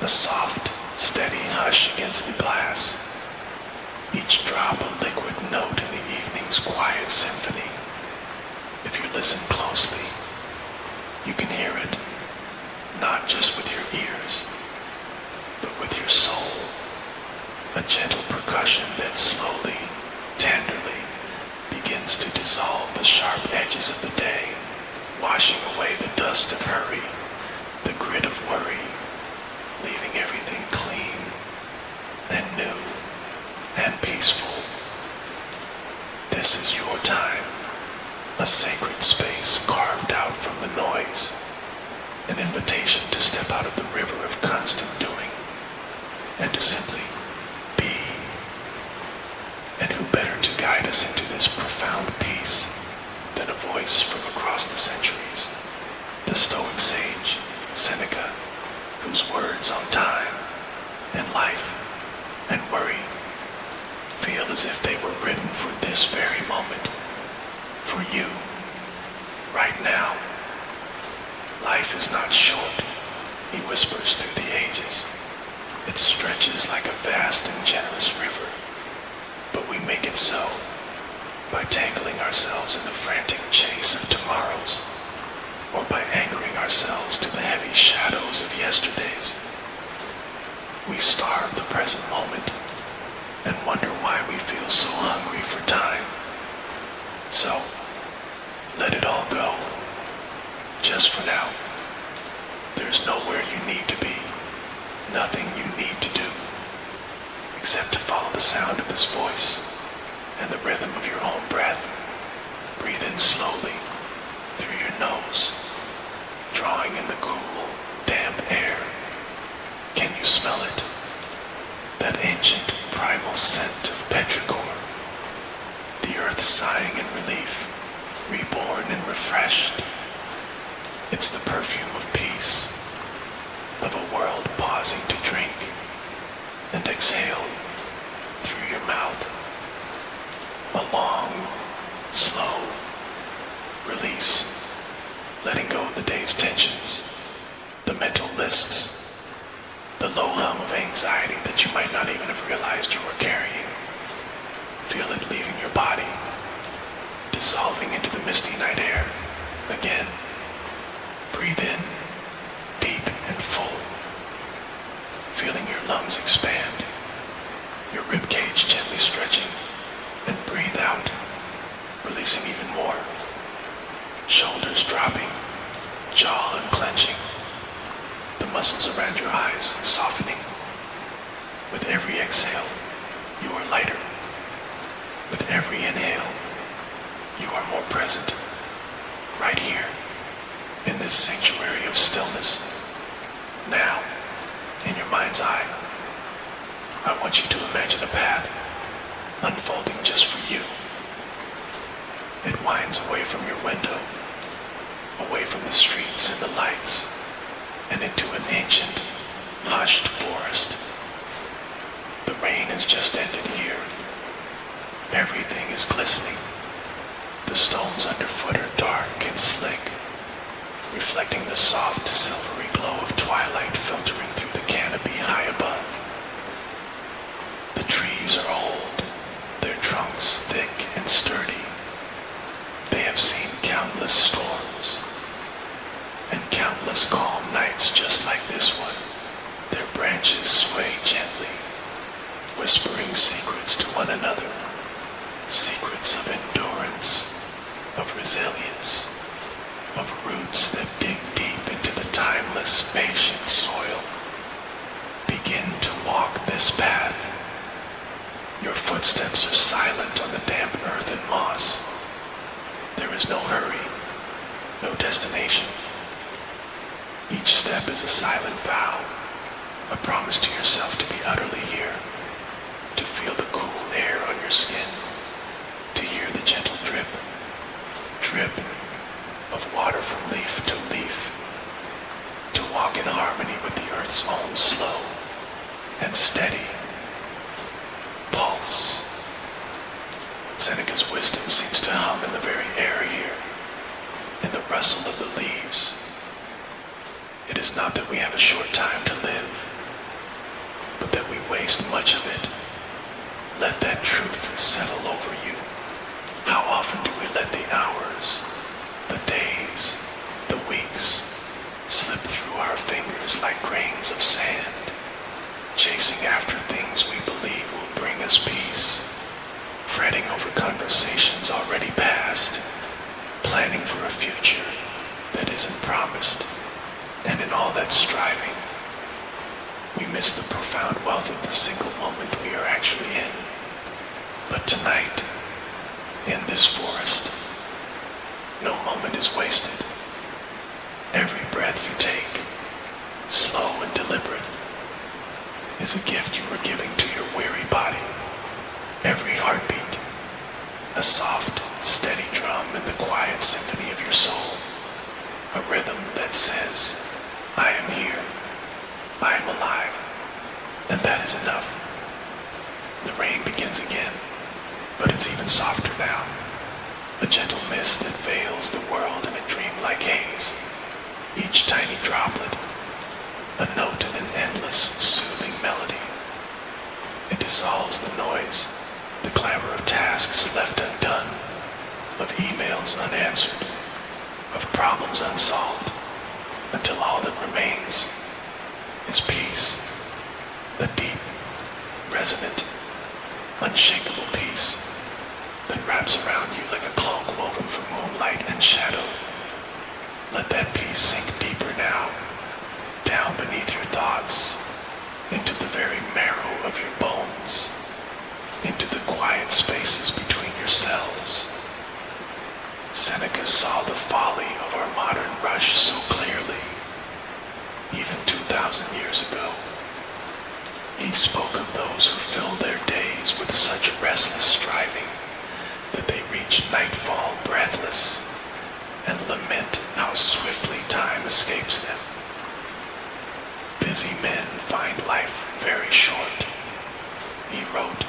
a soft, steady hush against the glass, each drop a liquid note in the evening's quiet symphony. If you listen closely, you can hear it, not just with your ears, but with your soul, a gentle percussion that slowly, tenderly begins to dissolve the sharp edges of the day, washing away the dust of hurry, the grit of worry, leaving everything clean and new and peaceful. This is your time, a sacred space carved out from the noise, an invitation to step out of the river of constant doing and to simply be. And who better to guide us into this profound peace than a voice from across the centuries, the Stoic sage, Seneca, whose words on time and life and worry feel as if they were written for this very moment, for you, right now. Life is not short, he whispers through the ages. It stretches like a vast and generous river, but we make it so by tangling ourselves in the frantic chase of tomorrows, or by anchoring ourselves to the heavy shadows of yesterdays. We starve the present moment and wonder why we feel so hungry for time. So, let it all go. Just for now. There's nowhere you need to be, nothing you need to do, except to follow the sound of this voice and the rhythm of your own breath. Breathe in slowly through your nose, drawing in the cool, damp air. Can you smell it? That ancient, primal scent of petrichor, the earth sighing in relief, reborn and refreshed. It's the perfume of peace, of a world pausing to drink and exhale through your mouth. A long, slow release, letting go of the day's tensions, the mental lists, the low hum of anxiety that you might not even have realized you were carrying. Feel it leaving your body, dissolving into the misty night air. Again, breathe in, deep and full, feeling your lungs expand, your ribcage gently stretching, and breathe out, releasing even more. Shoulders dropping, jaw unclenching, the muscles around your eyes softening. With every exhale, you are lighter. With every inhale, you are more present, right here, in this sanctuary of stillness. Now, in your mind's eye, I want you to imagine a path unfolding just for you. It winds away from your window, away from the streets and the lights, and into an ancient, hushed forest. The rain has just ended here. Everything is glistening. The stones underfoot are dark and slick, reflecting the soft, silvery glow of twilight filtering through the canopy high above. The trees are old, their trunks thick and sturdy. They have seen countless storms and countless calm nights just like this one. Their branches sway gently, whispering secrets to one another, secrets of endurance, of resilience, of roots that dig deep into the timeless, patient soil. Begin to walk this path. Your footsteps are silent on the damp earth and moss. There is no hurry, no destination. Each step is a silent vow, a promise to yourself to be utterly here, to feel the cool air on your skin, to hear the gentle drip, drip of water from leaf to leaf, to walk in harmony with the earth's own slow and steady pulse. Seneca's wisdom seems to hum in the very air here, in the rustle of the leaves. It is not that we have a short time to live, waste much of it. Let that truth settle over you. How often do we let the hours, the days, the weeks slip through our fingers like grains of sand, chasing after things we believe will bring us peace, fretting over conversations already past, planning for a future that isn't promised, and in all that striving, we miss the profound wealth of the single moment we are actually in. But tonight, in this forest, no moment is wasted. Every breath you take, slow and deliberate, is a gift you are giving to your weary body. Every heartbeat, a soft, steady drum in the quiet symphony of your soul, a rhythm that says, I am here, I am alive, and that is enough. The rain begins again, but it's even softer now, a gentle mist that veils the world in a dreamlike haze. Each tiny droplet, a note in an endless, soothing melody. It dissolves the noise, the clamor of tasks left undone, of emails unanswered, of problems unsolved, until all that remains is peace, a deep, resonant, unshakable peace that wraps around you like a cloak woven from moonlight and shadow. Let that peace sink deeper now, down beneath your thoughts, into the very marrow of your bones, into the quiet spaces between your cells. Seneca saw the folly of our modern rush so clearly, even 2,000 years ago. He spoke of those who fill their days with such restless striving that they reach nightfall breathless and lament how swiftly time escapes them. Busy men find life very short, he wrote,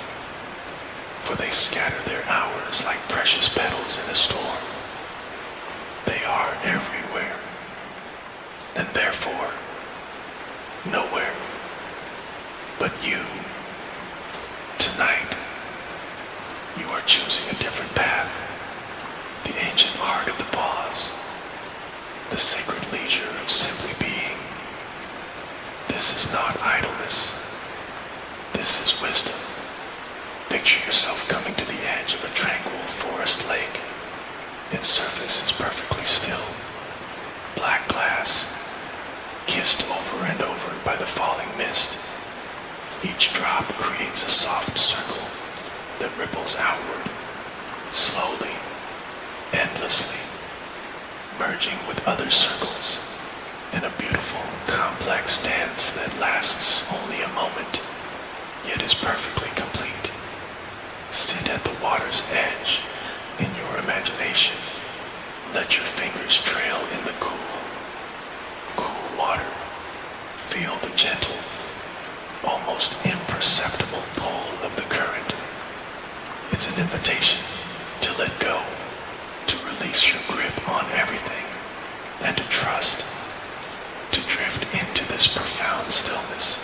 for they scatter their hours like precious petals in a storm. They are everywhere, and therefore nowhere. But you, tonight, you are choosing a different path, the ancient art of the pause, the sacred leisure of simply being. This is not idleness, this is wisdom. Picture yourself coming to the edge of a tranquil forest lake. Its surface is perfectly still, black glass, kissed over and over by the falling mist. Each drop creates a soft circle that ripples outward, slowly, endlessly, merging with other circles in a beautiful, complex dance that lasts only a moment, yet is perfectly complete. Sit at the water's edge in your imagination. Let your fingers trail in the cool water. Feel the gentle, almost imperceptible pull of the current. It's an invitation to let go, to release your grip on everything, and to trust, to drift into this profound stillness.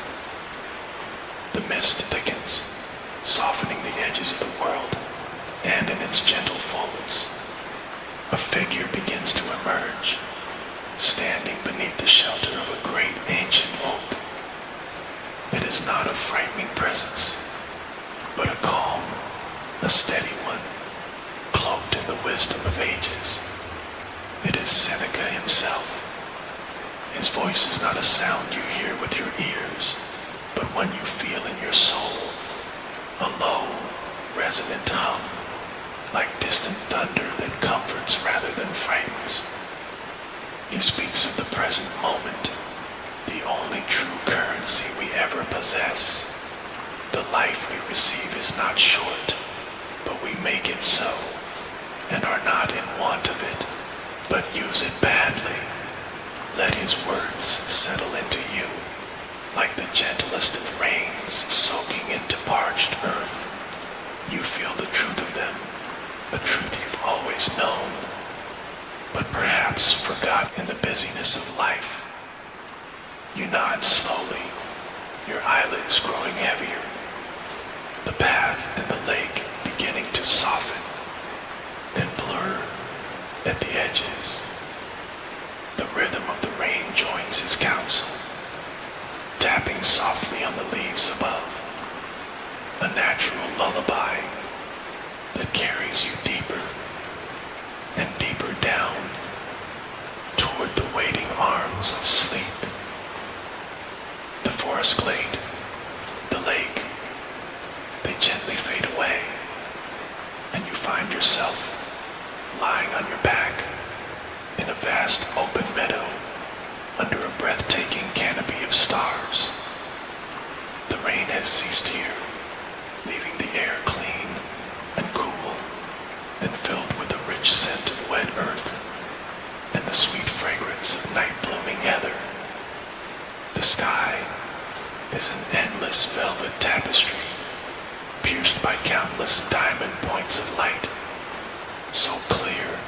The mist thickens, softening the edges of the world, and in its gentle folds, a figure begins to emerge, standing beneath the shelter of a great ancient oak. It is not a frightening presence, but a calm, a steady one, cloaked in the wisdom of ages. It is Seneca himself. His voice is not a sound you hear with your ears, but one you feel in your soul, a low, resonant hum, like distant thunder that comforts rather than frightens. He speaks of the present moment, the only true currency we ever possess. The life we receive is not short, but we make it so, and are not in want of it, but use it badly. Let his words settle into you, like the gentlest of rains soaking into parched earth. You feel the truth of them, a truth you've always known, but perhaps forgot in the busyness of life. You nod slowly, your eyelids growing heavier, the path and the lake beginning to soften and blur at the edges. The rhythm of the rain joins his counsel, tapping softly on the leaves above, a natural lullaby that carries you deeper and deeper down toward the waiting arms of sleep. The forest glade, the lake, they gently fade away, and you find yourself lying on your back in a vast open meadow under a breathtaking canopy of stars. The rain has ceased here, leaving the air clean and cool and filled with the rich scent of wet earth and the sweet fragrance of night-blooming heather. The sky is an endless velvet tapestry, pierced by countless diamond points of light, so clear,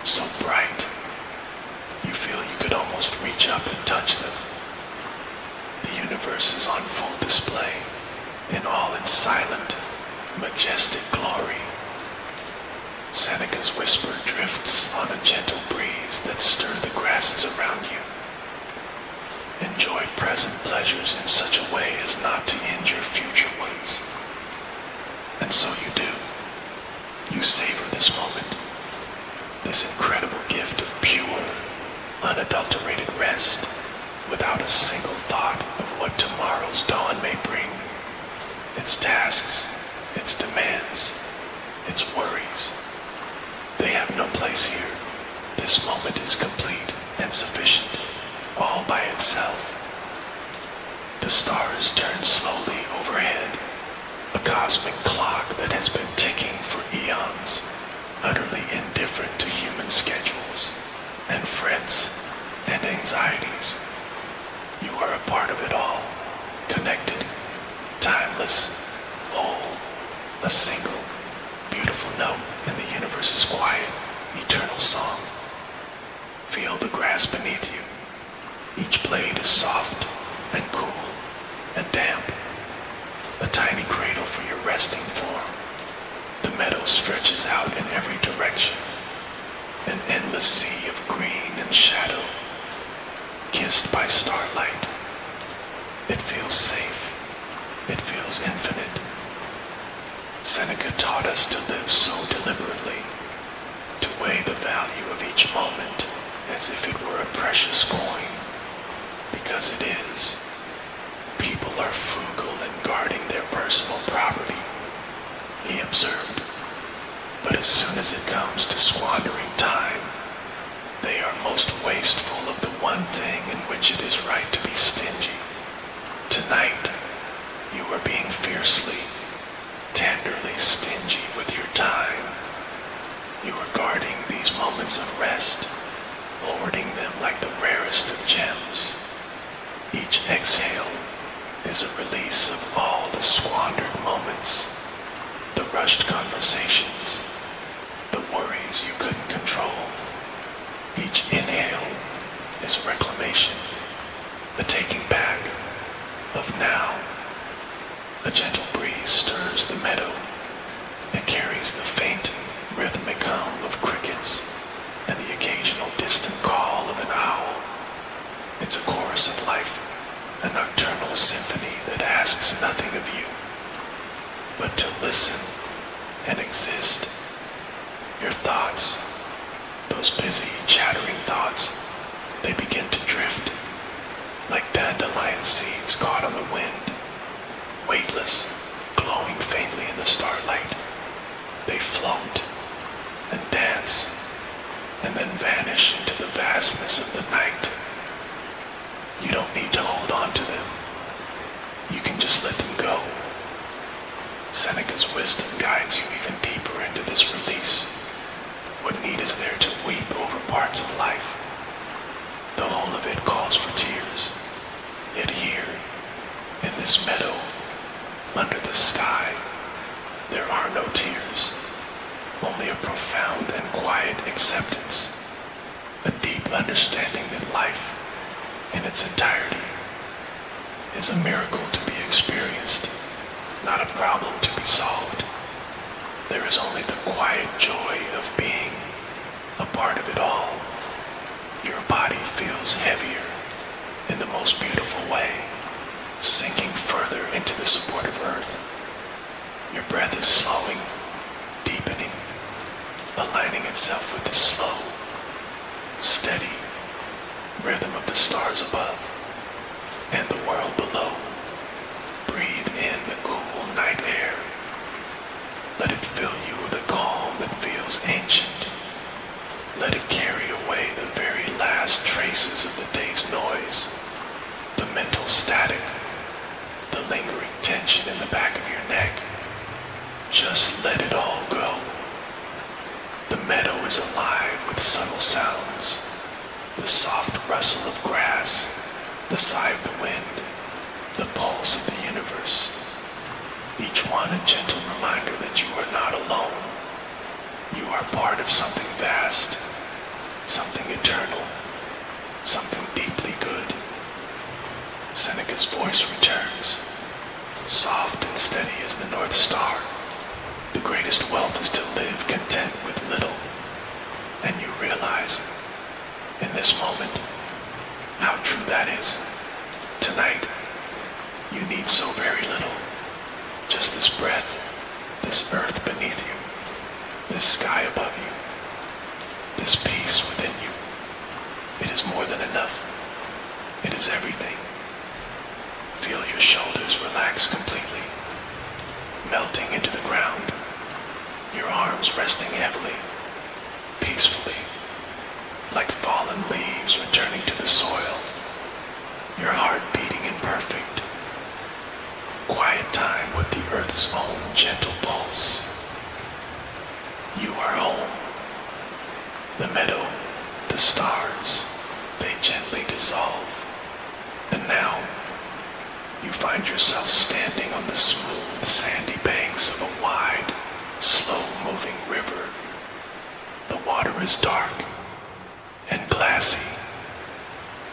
so bright, you feel you could almost reach up and touch them. The universe is on full display in all its silent, majestic glory. Seneca's whisper drifts on a gentle breeze that stir the grasses around you. Enjoy present pleasures in such a way as not to injure future ones. And so you do. You savor this moment, this incredible gift of pure, unadulterated rest, without a single thought of what tomorrow's dawn may bring. Its tasks, its demands, its worries, they have no place here. This moment is complete and sufficient, all by itself. The stars turn slowly overhead, a cosmic clock that has been ticking for eons, utterly indifferent to human schedules and frets and anxieties. You are a part of it all, connected, timeless, whole, a single, beautiful note in the universe's quiet, eternal song. Feel the grass beneath you. Each blade is soft and cool and damp, a tiny cradle for your resting form. The meadow stretches out in every direction, an endless sea of green and shadow, kissed by starlight. It feels safe. It feels infinite. Seneca taught us to live so deliberately, to weigh the value of each moment as if it were a precious coin, because it is. People are frugal in guarding their personal property, he observed, but as soon as it comes to squandering time, they are most wasteful of the one thing in which it is right to be stingy. Tonight, you are being fiercely, tenderly stingy with your time. You are guarding these moments of rest, hoarding them like the rarest of gems. Each exhale is a release of all the squandered moments, the rushed conversations, the worries you couldn't control. Each inhale is reclamation, a taking back of now. A gentle breeze stirs the meadow. It carries the faint, rhythmic hum of crickets and the occasional distant call of an owl. It's a chorus of life, a nocturnal symphony that asks nothing of you but to listen and exist. Your thoughts, those busy, chattering thoughts, they begin to drift like dandelion seeds caught on the wind, weightless, glowing faintly in the starlight. They float and dance and then vanish into the vastness of the night. You don't need to hold on to them. You can just let them go. Seneca's wisdom guides you even deeper into this release. What need is there to weep over parts of life? The whole of it calls for tears. Yet here, in this meadow, under the sky, there are no tears, only a profound and quiet acceptance, a deep understanding that life, in its entirety, is a miracle to be experienced, not a problem to be solved. There is only the quiet joy of being a part of it all. Your body feels heavier in the most beautiful way, sinking further into the supportive earth. Your breath is slowing, deepening, aligning itself with the slow, steady rhythm of the stars above and the world below. Breathe in the cool night air. Let it fill you with a calm that feels ancient. Let it carry away the very last traces of the day's noise, the mental static, the lingering tension in the back of your neck. Just let it all go. The meadow is alive with subtle sounds, the soft rustle of grass, the sigh of the wind, the pulse of the universe. Each one a gentle reminder that you are not alone. You are part of something vast, something eternal, something deeply good. Seneca's voice returns, soft and steady as the North Star. The greatest wealth is to live content with little, and you realize, in this moment, how true that is. Tonight, you need so very little. Just this breath, this earth beneath you, this sky above you, this peace within you. It is more than enough. It is everything. Feel your shoulders relax completely, melting into the ground, your arms resting heavily, peacefully, like fallen leaves returning to the soil, your heart beating in perfect, quiet time with the earth's own gentle pulse. You are home. The meadow, the stars, they gently dissolve. And now, you find yourself standing on the smooth, sandy banks of a wide, slow-moving river. The water is dark and glassy,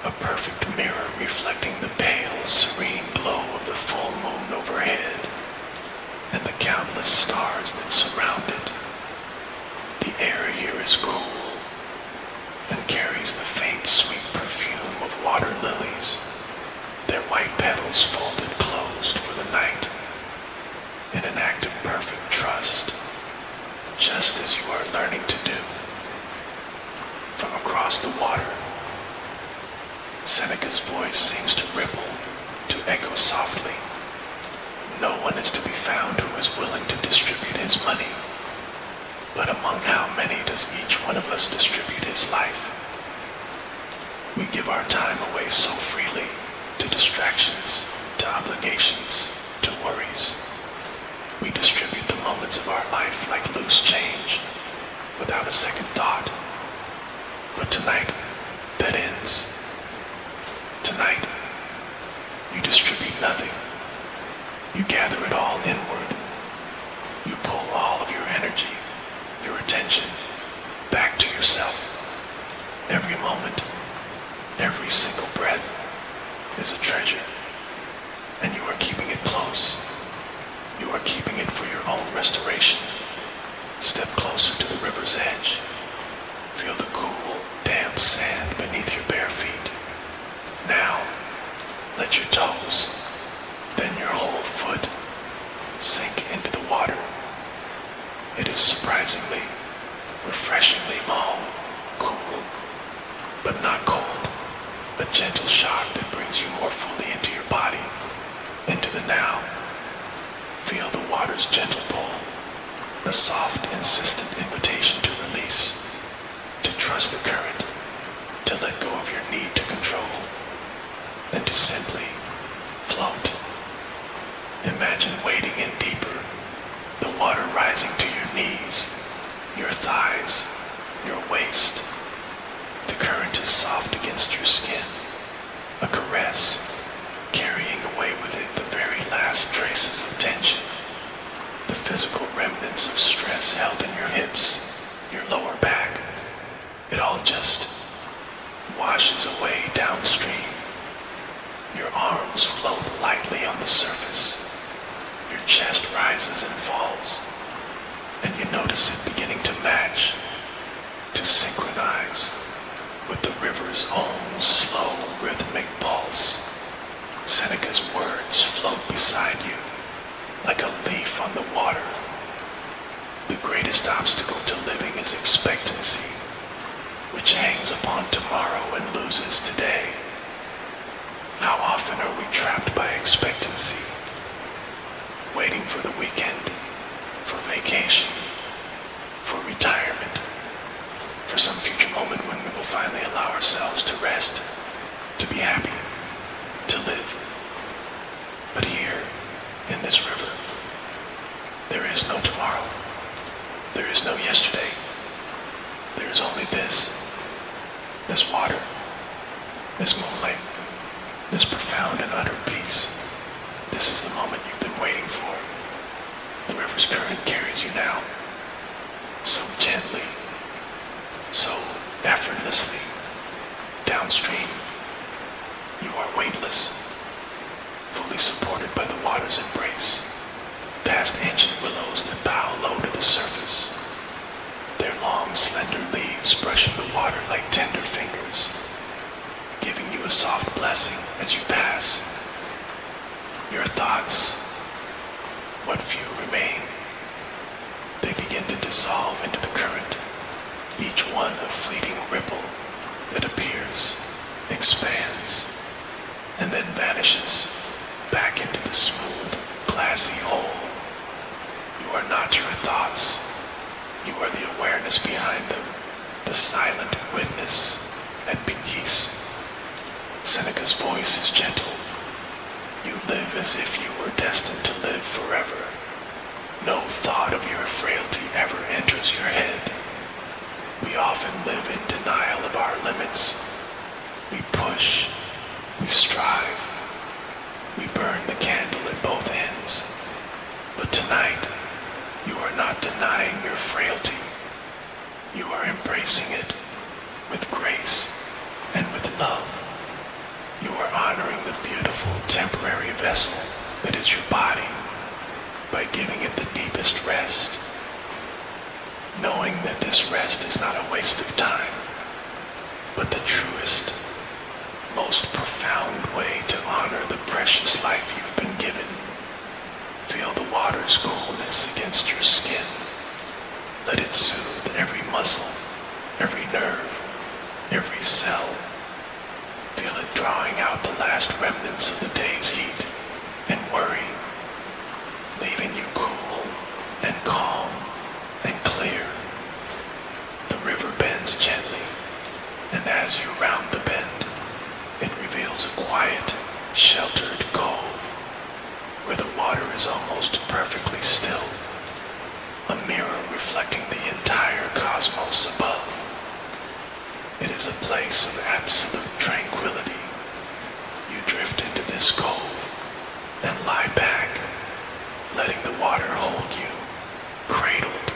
a perfect mirror reflecting the pale, serene glow of the full moon overhead and the countless stars that surround it. The air here is cool and carries the faint, sweet perfume of water lilies, their white petals folded closed for the night, in an act of perfect trust, just as you are learning to do. From across the water, Seneca's voice seems to ripple, to echo softly. No one is to be found who is willing to distribute his money, but among how many does each one of us distribute his life? We give our time away so freely, to distractions, to obligations, to worries. We distribute the moments of our life like loose change, without a second thought. But tonight, that ends. Tonight, you distribute nothing. You gather it all inward. You pull all of your energy, your attention, back to yourself. Every moment, every single breath is a treasure, and you are keeping it close. You are keeping it for your own restoration. Step closer to the river's edge. Feel the cool, damp sand beneath your bare feet. Now, let your toes, then your whole foot, sink into the water. It is surprisingly, refreshingly cool, but not cold. A gentle shock that brings you more fully into your body, into the now. Feel the water's gentle pull, a soft, insistent invitation to release, to trust the current, to let go of your need to control, and to simply float. Imagine wading in deeper, the water rising to your knees, your thighs, your waist. The current is soft against your skin, a caress, carrying away with it the very last traces of tension, the physical remnants of stress held in your hips, your lower back. It all just washes away downstream. Your arms float lightly on the surface. Your chest rises and falls, and you notice it beginning to match, to synchronize with the river's own slow rhythmic pulse. Seneca's words float beside you like a leaf on the water. The greatest obstacle to living is expectancy, which hangs upon tomorrow and loses today. How often are we trapped by expectancy, waiting for the weekend, for vacation, for retirement, for some future moment when we will finally allow ourselves to rest, to be happy, to live. But here, in this river, there is no tomorrow. There is no yesterday. There is only this water, this moonlight, this profound and utter peace. This is the moment you've been waiting for. The river's current carries you now, so gently, so effortlessly, downstream. You are weightless, fully supported by the water's embrace, past ancient willows that bow low to the surface, their long, slender leaves brushing the water like tender fingers, giving you a soft blessing as you pass. Your thoughts, what few remain, they begin to dissolve into the current, each one a fleeting ripple that appears, expands, and then vanishes back into the smooth, glassy hole. You are not your thoughts. You are the awareness behind them, the silent witness at peace. Seneca's voice is gentle. You live as if you were destined to live forever. No thought of your frailty ever enters your head. We often live in denial of our limits. We push, we strive, we burn the candle at both ends. But tonight, you are not denying your frailty. You are embracing it with grace and with love. You are honoring the beautiful temporary vessel that is your body by giving it the deepest rest, knowing that this rest is not a waste of time, but the truest, most profound way to honor the precious life you've been given. Feel the water's coolness against your skin. Let it soothe every muscle, every nerve, every cell. Feel it drawing out the last remnants of the day's heat and worry, leaving you cool and calm and clear. The river bends gently, and as you round the bend, it reveals a quiet, sheltered cove where the water is almost perfectly still, a mirror reflecting the entire cosmos above. It is a place of absolute tranquility. You drift into this cove and lie back, letting the water hold you, cradled,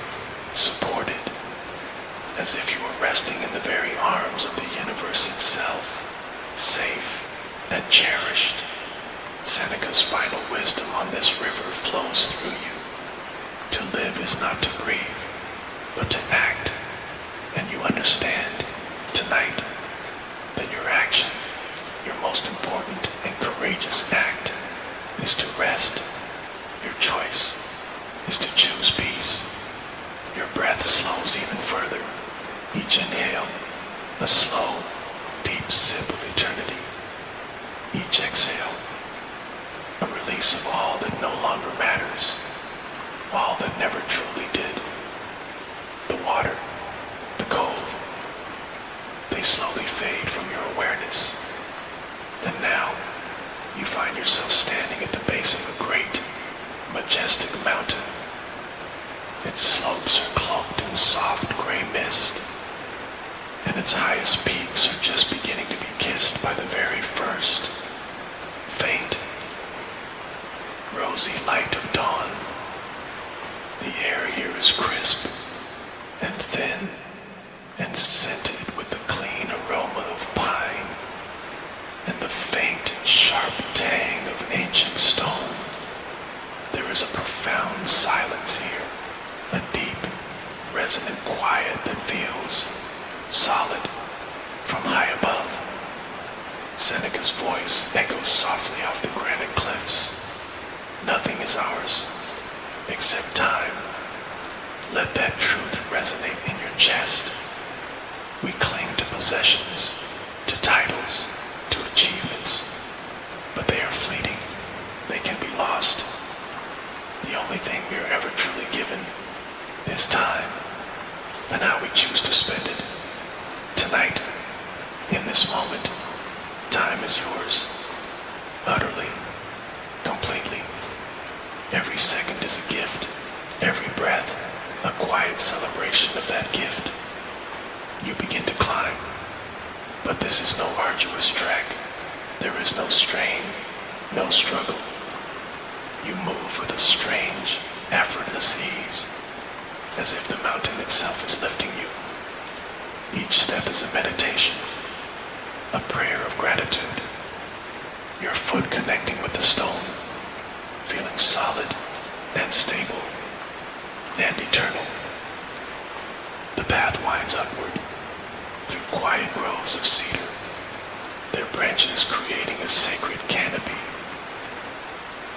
supported, as if you were resting in the very arms of the universe itself, safe and cherished. Seneca's final wisdom on this river flows through you. To live is not to breathe, but to act. And you understand tonight that your action, your most important and courageous act, is to rest. Your choice is to choose peace. Your breath slows even further. Each inhale, a slow, deep sip of eternity. Each exhale, a release of all that no longer matters, all that never truly did. The water, the cove, they slowly fade from your awareness. And now, you find yourself standing at the base of a great, majestic mountain. Its slopes are cloaked in soft gray mist, and its highest peaks are just beginning to be kissed by the very first, faint, rosy light of dawn. The air here is crisp and thin and scented with the clean aroma of pine and the faint, sharp tang of ancient stone. There is a profound silence here, a deep, resonant quiet that feels solid from high above. Seneca's voice echoes softly off the granite cliffs. Nothing is ours except time. Let that truth resonate in your chest. We cling to possessions, to titles, to achievements, but they are fleeting. They can be lost. The only thing we are ever truly given is time, and how we choose to spend it. Tonight, in this moment, time is yours, utterly, completely. Every second is a gift, every breath a quiet celebration of that gift. You begin to climb, but this is no arduous trek. There is no strain, no struggle. You move with a strange, effortless ease, as if the mountain itself is lifting you. Each step is a meditation, a prayer of gratitude. Your foot connecting with the stone, feeling solid and stable and eternal. The path winds upward through quiet groves of cedar, their branches creating a sacred canopy.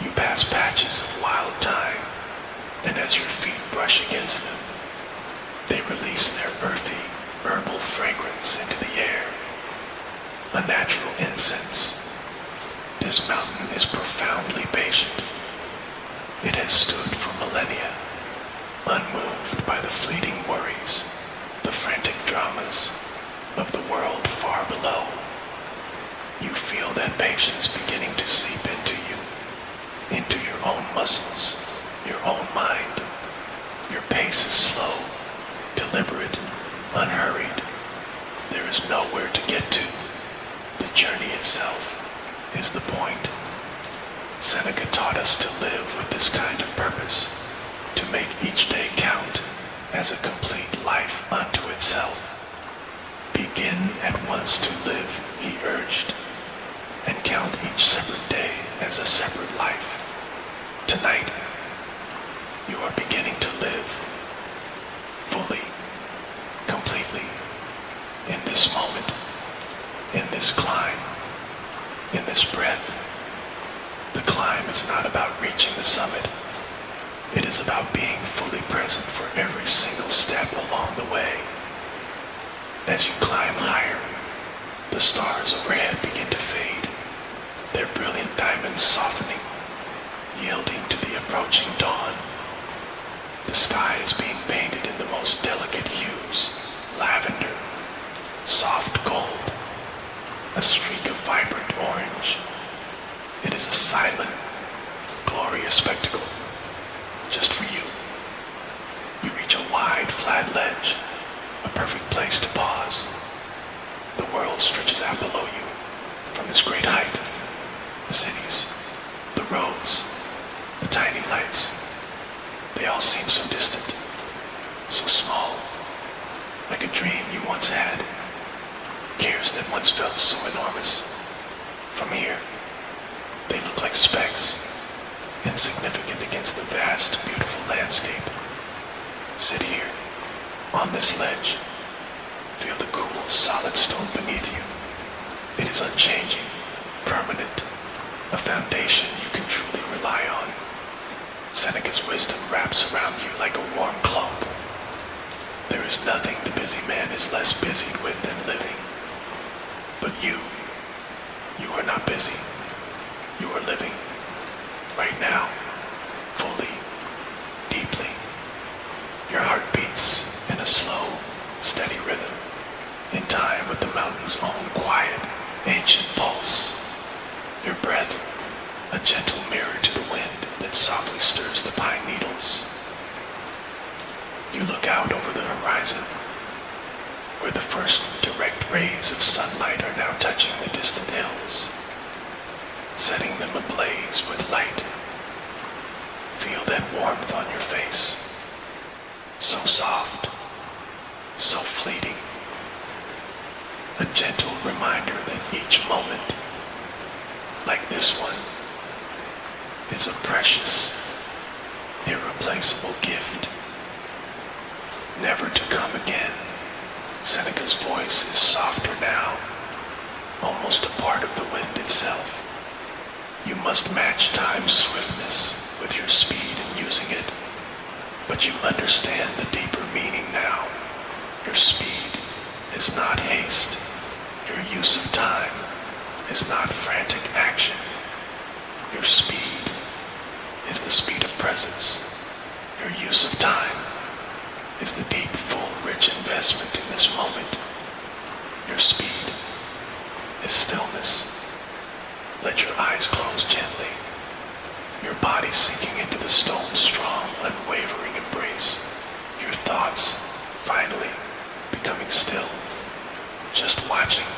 You pass patches of wild thyme, and as your feet brush against them, they release their earthy, herbal fragrance into the air, a natural incense. This mountain is profoundly patient. It has stood for millennia, unmoved by the fleeting worries, the frantic dramas of the world far below. You feel that patience beginning to seep into you, into your own muscles, your own mind. Your pace is slow, deliberate, unhurried. There is nowhere to get to. The journey itself is the point. Seneca taught us to live with this kind of purpose, to make each day count as a complete life unto itself. Begin at once to live, he urged, and count each separate day as a separate life. Tonight, you are beginning to live fully, completely, in this moment, in this climb, in this breath. The climb is not about reaching the summit. It is about being fully present for every single step along the way. As you climb higher, the stars overhead begin to fade, their brilliant diamonds softening, yielding to the approaching dawn. The sky is being painted in the most delicate hues, lavender, soft gold, a streak of vibrant orange. It is a silent, glorious spectacle, just for you. You reach a wide, flat ledge, a perfect place to pause. The world stretches out below you from this great height. The cities, the roads, the tiny lights, they all seem so distant, so small, like a dream you once had, cares that once felt so enormous. From here, they look like specks, insignificant against the vast, beautiful landscape. Sit here, on this ledge. Feel the cool, solid stone beneath you. It is unchanging, permanent, a foundation you can truly rely on. Seneca's wisdom wraps around you like a warm cloak. There is nothing the busy man is less busied with than living. But you are not busy. You are living, right now, fully, deeply. Your heart beats in a slow, steady rhythm, in time with the mountain's own quiet, ancient pulse. Your breath, a gentle mirror to the wind that softly stirs the pine needles. You look out over the horizon, where the first direct rays of sunlight are now touching the distant hills, setting them ablaze with light. Feel that warmth on your face, so soft, so fleeting. A gentle reminder that each moment, like this one, is a precious, irreplaceable gift, never to come again. Seneca's voice is softer now, almost a part of the wind itself. You must match time's swiftness with your speed in using it, but you understand the deeper meaning now. Your speed is not haste. Your use of time is not frantic action. Your speed is the speed of presence. Your use of time is the deep, full, rich investment in this moment. Your speed is stillness. Let your eyes close gently, your body sinking into the stone's strong, unwavering embrace, your thoughts finally becoming still, just watching,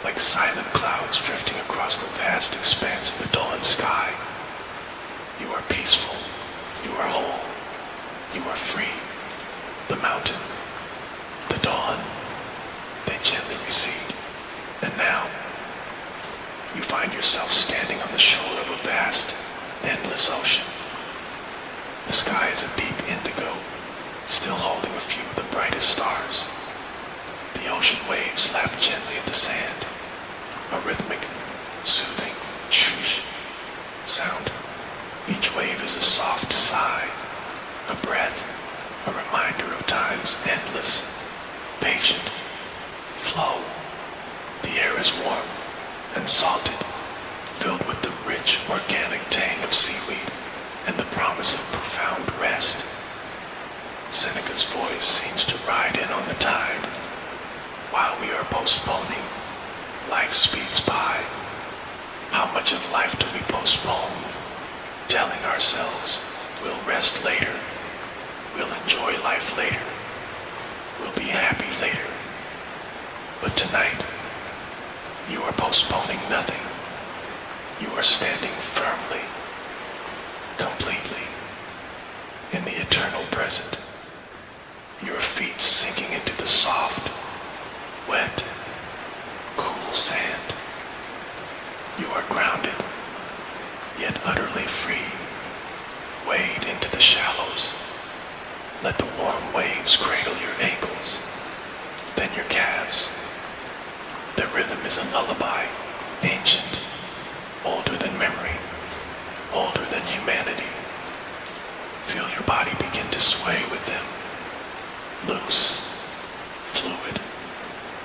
like silent clouds drifting across the vast expanse of the dawn sky. You are peaceful, you are whole, you are free. The mountain, the dawn, they gently recede, and now you find yourself standing on the shore of a vast, endless ocean. The sky is a deep indigo, still holding a few of the brightest stars. The ocean waves lap gently at the sand, a rhythmic, soothing swoosh sound. Each wave is a soft sigh, a breath, a reminder of time's endless, patient flow. The air is warm and salted, filled with the rich, organic tang of seaweed and the promise of profound rest. Seneca's voice seems to ride in on the tide. While we are postponing, life speeds by. How much of life do we postpone? Telling ourselves we'll rest later, we'll enjoy life later, we'll be happy later. But tonight, you are postponing nothing. You are standing firmly, completely, in the eternal present. Your feet sinking into the soft, wet, cool sand. You are grounded, yet utterly free. Wade into the shallows. Let the warm waves cradle your ankles, then your calves. Their rhythm is a lullaby, ancient, older than memory, older than humanity. Feel your body begin to sway with them, loose, fluid,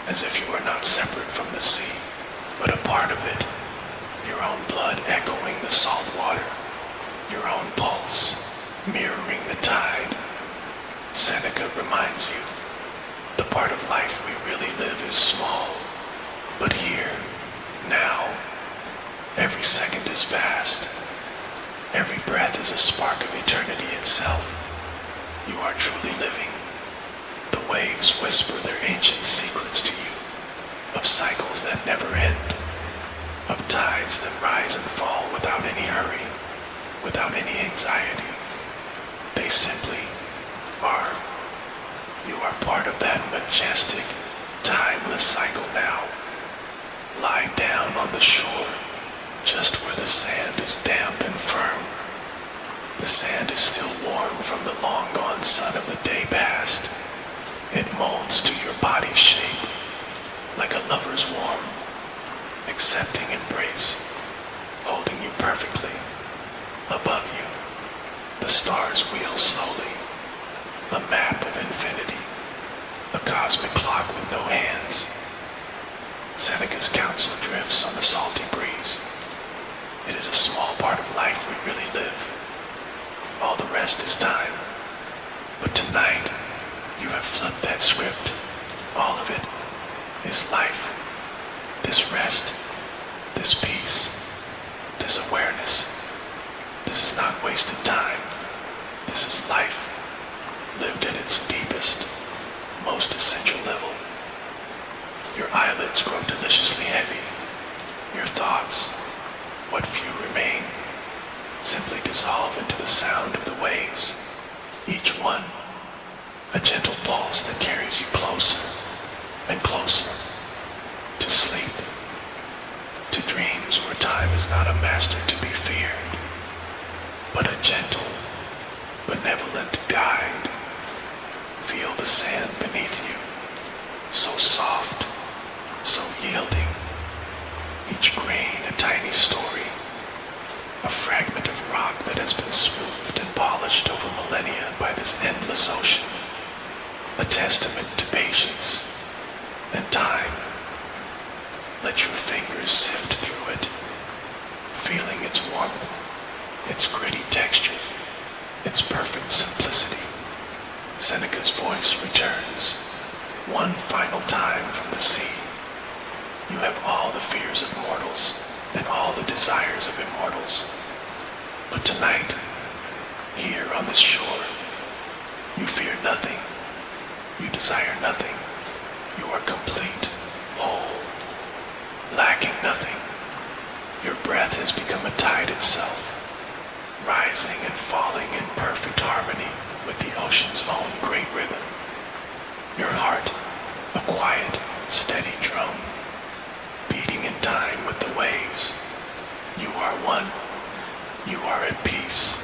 as if you were not separate from the sea, but a part of it, your own blood echoing the salt water, your own pulse mirroring the tide. Seneca reminds you, the part of life we really live is small. But here, now, every second is vast. Every breath is a spark of eternity itself. You are truly living. The waves whisper their ancient secrets to you, of cycles that never end, of tides that rise and fall without any hurry, without any anxiety. They simply are. You are part of that majestic, timeless cycle now. Lie down on the shore, just where the sand is damp and firm. The sand is still warm from the long-gone sun of the day past. It molds to your body's shape, like a lover's warm, accepting embrace, holding you perfectly. Above you, the stars wheel slowly, a map of infinity, a cosmic clock with no hands. Seneca's counsel drifts on the salty breeze. It is a small part of life we really live. All the rest is time. But tonight, you have flipped that script. All of it is life. This rest, this peace, this awareness. This is not wasted time. This is life, lived at its deepest, most essential level. Your eyelids grow deliciously heavy. Your thoughts, what few remain, simply dissolve into the sound of the waves. Each one, a gentle pulse that carries you closer and closer to sleep, to dreams where time is not a master to be feared, but a gentle, benevolent guide. Feel the sand beneath you, so soft, so yielding. Each grain a tiny story, a fragment of rock that has been smoothed and polished over millennia by this endless ocean, a testament to patience and time. Let your fingers sift through it, feeling its warmth, its gritty texture, its perfect simplicity. Seneca's voice returns, one final time from the sea. You have all the fears of mortals and all the desires of immortals. But tonight, here on this shore, you fear nothing, you desire nothing. You are complete, whole, lacking nothing. Your breath has become a tide itself, rising and falling in perfect harmony with the ocean's own great rhythm. Your heart, a quiet, steady drum, beating in time with the waves. You are one. You are at peace.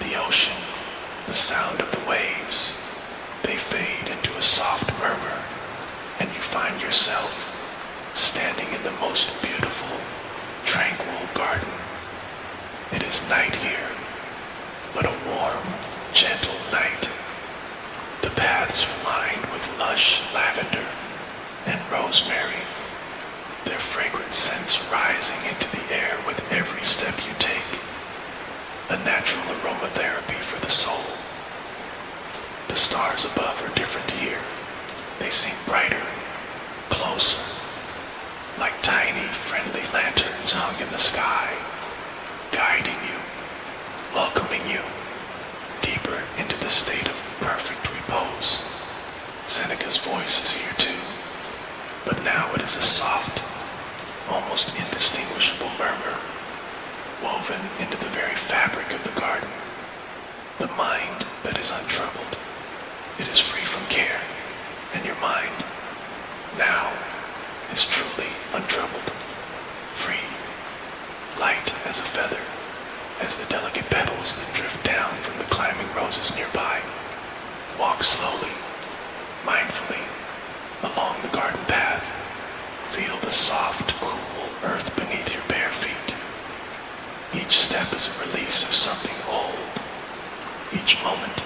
The ocean, the sound of the waves, they fade into a soft murmur, and you find yourself standing in the most beautiful, tranquil garden. It is night here, but a warm, gentle night. The paths are lined with lush lavender and rosemary, their fragrant scents rising into the air with every step you take, a natural aromatherapy for the soul. The stars above are different here. They seem brighter, closer, like tiny, friendly lanterns hung in the sky, guiding you, welcoming you deeper into the state of perfect repose. Seneca's voice is here too, but now it is a soft, almost indistinguishable murmur, woven into the very fabric of the garden. The mind that is untroubled, it is free from care, and your mind, now, is truly untroubled, free, light as a feather, as the delicate petals that drift down from the climbing roses nearby. Walk slowly, mindfully, along the garden path. Feel the soft, cool earth beneath your bare feet. Each step is a release of something old. Each moment,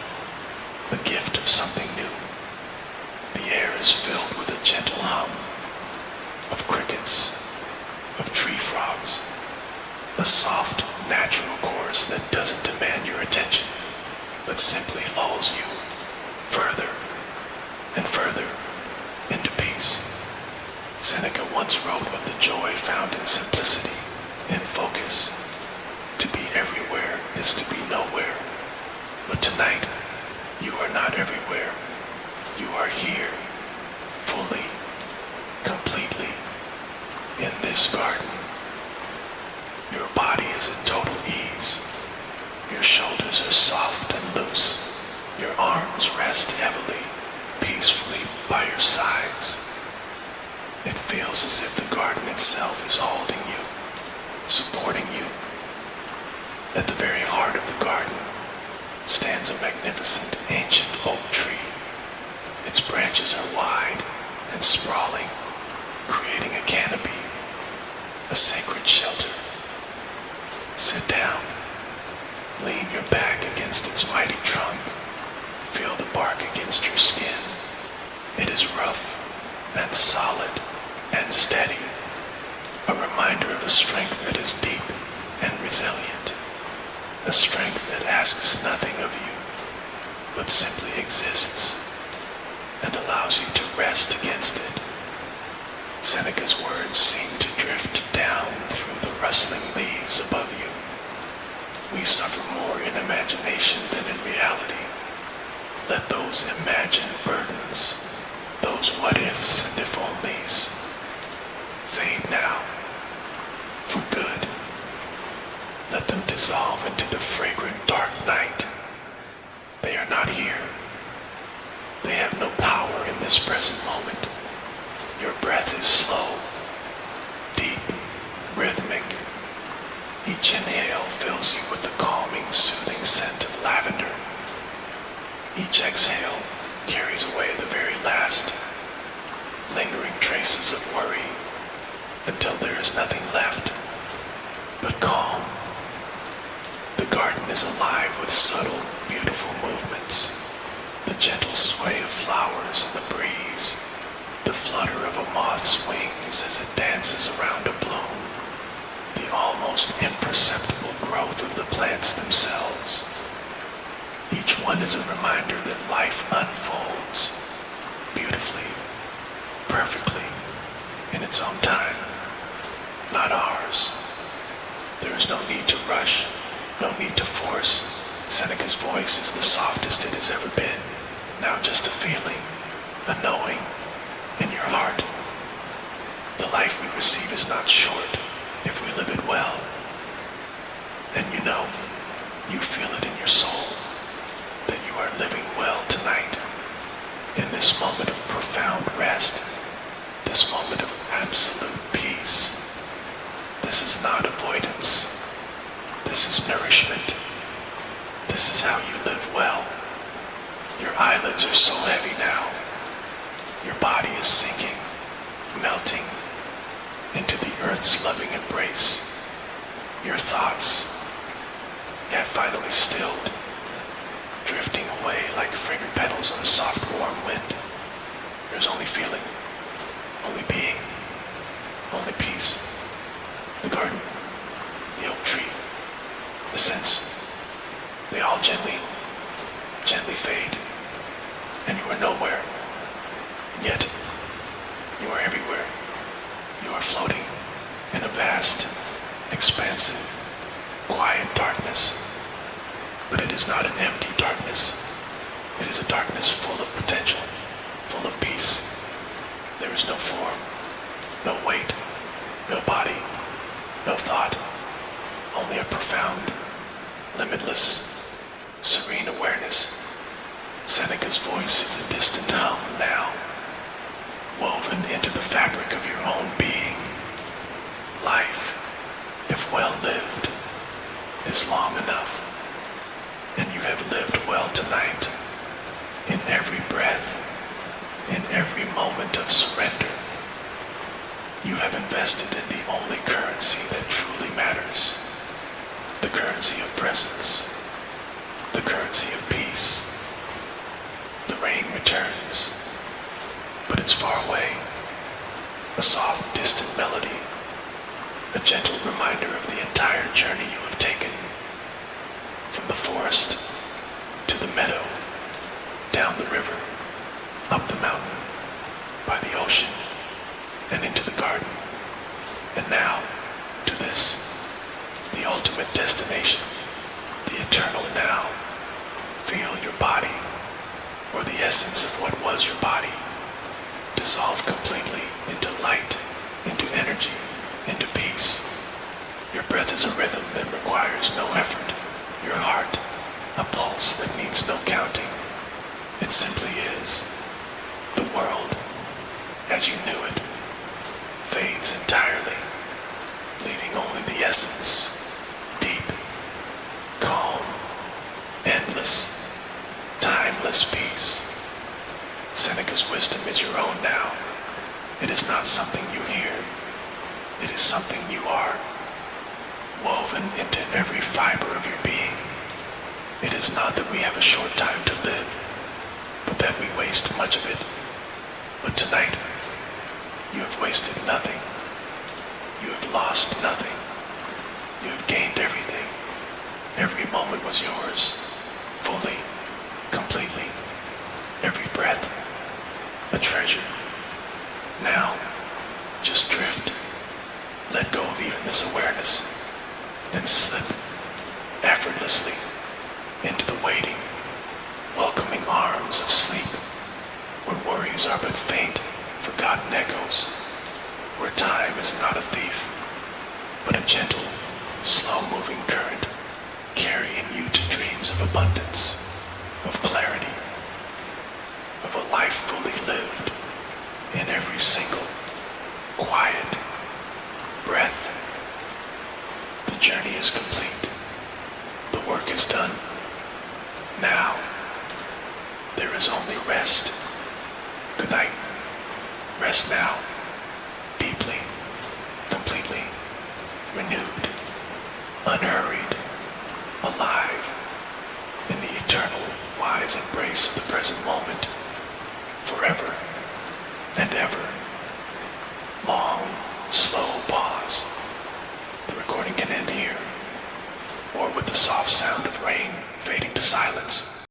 the gift of something new. The air is filled with a gentle hum of crickets, of tree frogs, a soft, natural chorus that doesn't demand your attention, but simply lulls you further and further into peace. Seneca once wrote of the joy found in simplicity, in focus. To be everywhere is to be nowhere. But tonight, you are not everywhere. You are here, fully, completely, in this garden. Your body is at total ease. Your shoulders are soft and loose. Your arms rest heavily, peacefully by your sides. It feels as if the garden itself is holding you, supporting you. At the very heart of the garden stands a magnificent ancient oak tree. Its branches are wide and sprawling, creating a canopy, a sacred shelter. Sit down, lean your back against its mighty trunk, feel the bark against your skin. It is rough and solid and steady, a reminder of a strength that is deep and resilient, a strength that asks nothing of you, but simply exists and allows you to rest against it. Seneca's words seem to drift down through the rustling leaves above you. We suffer more in imagination than in reality. Let those imagined burdens, those what-ifs and if-onlys, fade now, for good. Let them dissolve into the fragrant dark night. They are not here. They have no power in this present moment. Your breath is slow, deep, rhythmic. Each inhale fills you with the calming, soothing scent of lavender Each exhale carries away the very last, lingering traces of worry until there is nothing left but calm. The garden is alive with subtle, beautiful movements, the gentle sway of flowers in the breeze, the flutter of a moth's wings as it dances around a bloom, the almost imperceptible growth of the plants themselves. Each one is a reminder that life unfolds beautifully, perfectly, in its own time, not ours. There is no need to rush, no need to force. Seneca's voice is the softest it has ever been. Now just a feeling, a knowing in your heart. The life we receive is not short if we live it well. And you feel it in your soul that you are living well tonight. In this moment of profound rest, this moment of absolute peace. This is not avoidance. This is nourishment. This is how you live well. Your eyelids are so heavy now. Your body is sinking, melting into the earth's loving embrace. Your thoughts have finally stilled, drifting away like fragrant petals on a soft, warm wind. There's only feeling, only being, only peace. The garden, the oak tree, the scents, they all gently fade, and you are nowhere. And yet, you are everywhere. You are floating in a vast, expansive, quiet darkness. But it is not an empty darkness. It is a darkness full of potential, full of peace. There is no form, no weight, no body, no thought, only a profound, limitless, serene awareness. Seneca's voice is a distant hum now, woven into the fabric of your own being. Life, if well lived, is long enough, and you have lived well tonight, in every breath, in every moment of surrender. You have invested in the only currency that truly matters, the currency of presence, the currency of peace. The rain returns, but it's far away, a soft, distant melody, a gentle reminder of the entire journey you have taken, from the forest to the meadow, down the river, up the mountain, by the ocean, and into the garden, and now to this, the ultimate destination, the eternal now. Feel your body, or the essence of what was your body, dissolve completely into light, into energy, into peace. Your breath is a rhythm that requires no effort. Your heart, a pulse that needs no counting. It simply is. The world, as you knew it, fades entirely, leaving only the essence, deep, calm, endless, timeless peace. Seneca's wisdom is your own now. It is not something you hear. It is something you are, woven into every fiber of your being. It is not that we have a short time to live, but that we waste much of it. But tonight, you have wasted nothing. You have lost nothing. You have gained everything. Every moment was yours, fully, completely. Every breath, a treasure. Now, just drift. Let go of even this awareness, and slip effortlessly into the waiting, welcoming arms of sleep, where worries are but faint, forgotten echoes, where time is not a thief, but a gentle, slow-moving current, carrying you to dreams of abundance, of clarity, of a life fully lived in every single quiet breath. The journey is complete. The work is done. Now, there is only rest. Good night. Rest now. Deeply, completely, renewed, unhurried, alive, in the eternal, wise embrace of the present moment, forever and ever. Long, slow pause. The recording can end here, or with the soft sound of rain fading to silence.